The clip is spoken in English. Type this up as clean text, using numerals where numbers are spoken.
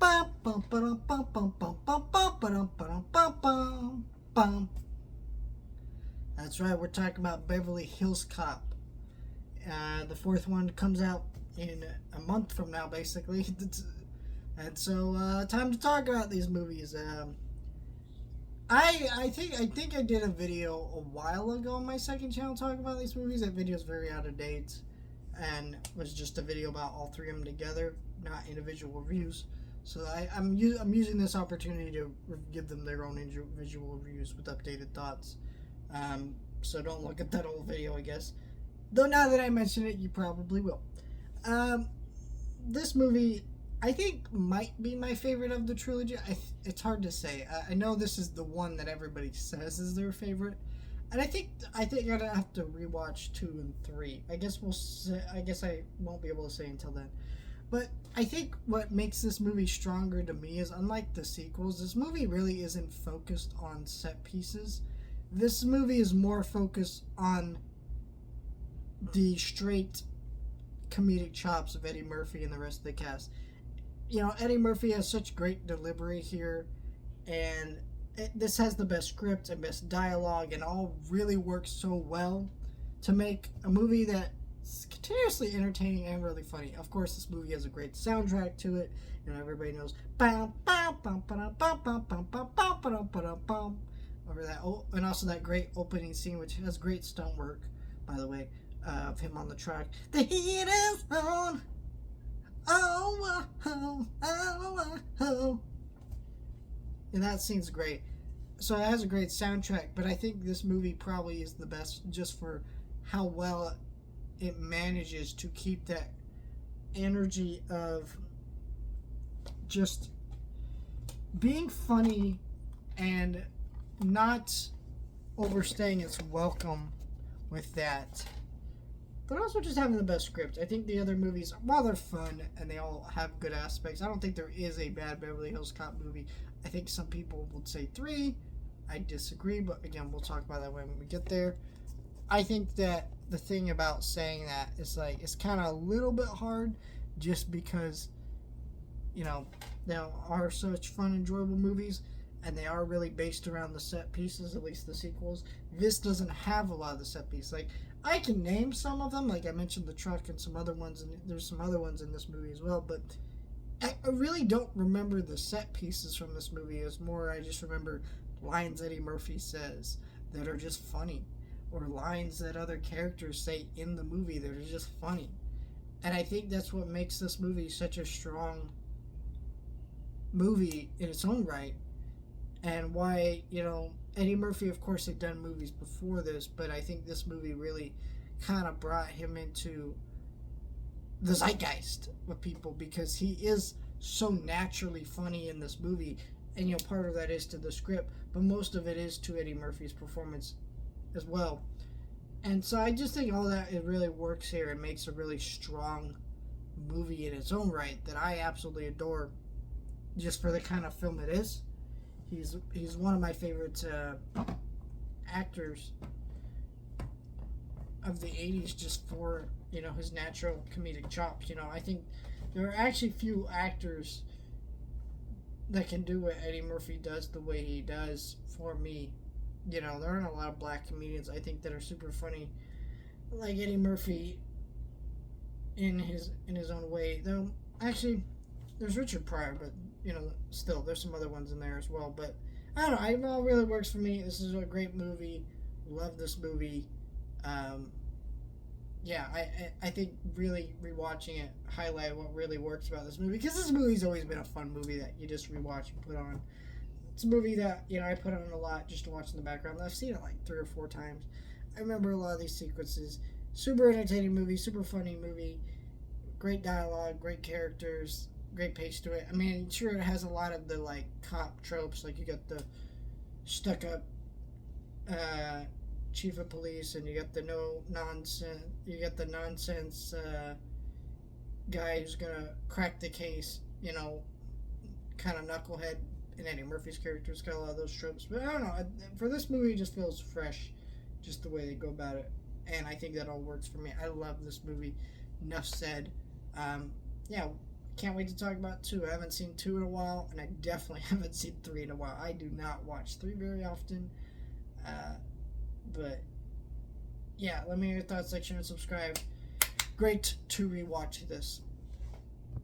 That's right, we're talking about Beverly Hills Cop. The fourth one comes out in a month from now, basically. And so, time to talk about these movies. I think I did a video a while ago on my second channel talking about these movies. That video is very out of date, and was just a video about all three of them together, not individual reviews. So I'm using this opportunity to give them their own individual reviews with updated thoughts. So don't look at that old video, I guess. Though now that I mention it, you probably will. This movie, I think, might be my favorite of the trilogy. It's hard to say. I know this is the one that everybody says is their favorite, and I think I'd have to rewatch 2 and 3. I guess I won't be able to say until then. But I think what makes this movie stronger to me is, unlike the sequels, this movie really isn't focused on set pieces. This movie is more focused on the straight comedic chops of Eddie Murphy and the rest of the cast. You know, Eddie Murphy has such great delivery here, and this has the best script and best dialogue, and all really works so well to make a movie that's continuously entertaining and really funny. Of course, this movie has a great soundtrack to it, and everybody knows over that, and also that great opening scene, which has great stunt work, by the way, of him on the track. The heat is on. Oh, oh, oh, oh. And that scene's great. So it has a great soundtrack, but I think this movie probably is the best just for how well it manages to keep that energy of just being funny and not overstaying its welcome with that, but also just having the best script. I think the other movies, while they're fun and they all have good aspects, I don't think there is a bad Beverly Hills Cop movie. I think some people would say 3. I disagree, but again, we'll talk about that when we get there. I think that the thing about saying that is, like, it's kind of a little bit hard just because, you know, they are such fun, enjoyable movies, and they are really based around the set pieces, at least the sequels. This doesn't have a lot of the set pieces. Like, I can name some of them, like I mentioned the truck and some other ones, and there's some other ones in this movie as well, but I really don't remember the set pieces from this movie. It's more, I just remember lines Eddie Murphy says that are just funny, or lines that other characters say in the movie that are just funny. And I think that's what makes this movie such a strong movie in its own right, and why, you know, Eddie Murphy, of course, had done movies before this, but I think this movie really kind of brought him into the zeitgeist with people, because he is so naturally funny in this movie, and, you know, part of that is to the script, but most of it is to Eddie Murphy's performance as well. And so I just think all that, it really works here and makes a really strong movie in its own right that I absolutely adore, just for the kind of film it is. He's one of my favorite actors of the 80s, just for, you know, his natural comedic chops. You know, I think there are actually few actors that can do what Eddie Murphy does the way he does, for me. You know, there aren't a lot of black comedians, I think, that are super funny like Eddie Murphy in his own way. Though, actually, there's Richard Pryor, but, you know, still, there's some other ones in there as well. But I don't know, it all really works for me. This is a great movie. Love this movie. Yeah, I think really rewatching it highlighted what really works about this movie, because this movie's always been a fun movie that you just rewatch and put on. It's a movie that, you know, I put on a lot just to watch in the background. I've seen it like 3 or 4 times. I remember a lot of these sequences. Super entertaining movie, super funny movie. Great dialogue, great characters, great pace to it. I mean, sure, it has a lot of the, like, cop tropes. Like, you got the stuck-up chief of police, and you got the nonsense guy who's gonna crack the case, you know, kind of knucklehead. And Eddie Murphy's character's got a lot of those tropes. But I don't know, for this movie, it just feels fresh, just the way they go about it. And I think that all works for me. I love this movie. Enough said. Yeah, Can't wait to talk about 2. I haven't seen 2 in a while, and I definitely haven't seen 3 in a while. I do not watch 3 very often. But yeah, let me know your thoughts, like, share, and subscribe. Great to rewatch this.